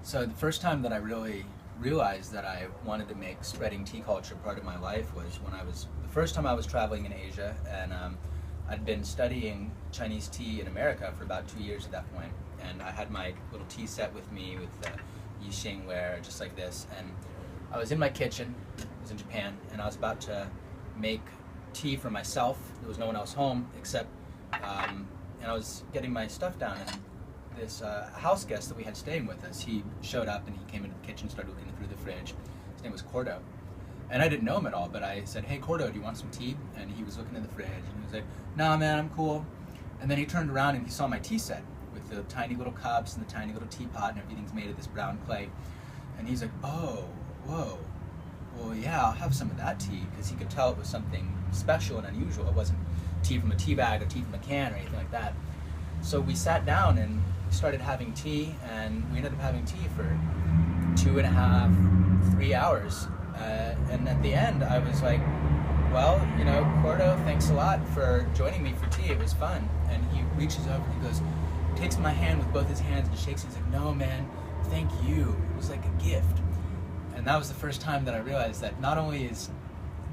So the first time that I really realized that I wanted to make spreading tea culture part of my life was when the first time I was traveling in Asia, and I'd been studying Chinese tea in America for about 2 years at that point, and I had my little tea set with me with the Yixing ware, just like this, and I was in my kitchen, I was in Japan, and I was about to make tea for myself. There was no one else home except, and I was getting my stuff down, and this house guest that we had staying with us, he showed up and he came into the kitchen, started looking through the fridge. His name was Cordo. And I didn't know him at all, but I said, "Hey Cordo, do you want some tea?" And he was looking in the fridge and he was like, "Nah man, I'm cool." And then he turned around and he saw my tea set with the tiny little cups and the tiny little teapot, and everything's made of this brown clay. And he's like, "Oh, whoa, well yeah, I'll have some of that tea," because he could tell it was something special and unusual. It wasn't tea from a tea bag or tea from a can or anything like that. So we sat down and started having tea, and we ended up having tea for 2.5, 3 hours. And at the end, I was like, "Well, Cordo, thanks a lot for joining me for tea. It was fun." And he reaches over, he goes, takes my hand with both his hands and shakes it. He's like, "No, man, thank you. It was like a gift." And that was the first time that I realized that not only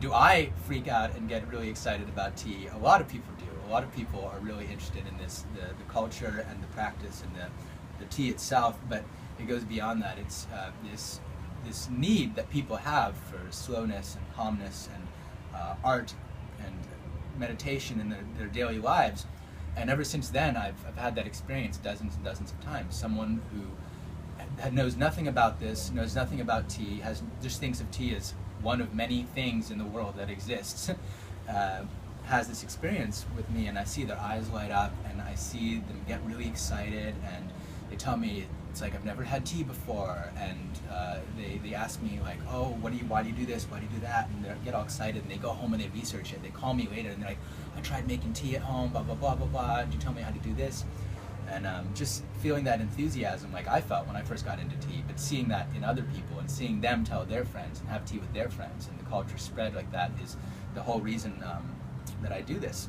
do I freak out and get really excited about tea, a lot of people do. A lot of people are really interested in this, the culture and the practice and the tea itself, but it goes beyond that. It's this need that people have for slowness and calmness and art and meditation in their daily lives. And ever since then, I've had that experience dozens and dozens of times. Someone who knows nothing about this, knows nothing about tea, just thinks of tea as one of many things in the world that exists, has this experience with me, and I see their eyes light up, and I see them get really excited, and they tell me it's like, "I've never had tea before," and they ask me like, "Oh, why do you do this? Why do you do that?" And they get all excited, and they go home and they research it. They call me later, and they're like, "I tried making tea at home, blah blah blah blah blah. Did you tell me how to do this?" And just feeling that enthusiasm like I felt when I first got into tea, but seeing that in other people and seeing them tell their friends and have tea with their friends, and the culture spread like that is the whole reason that I do this.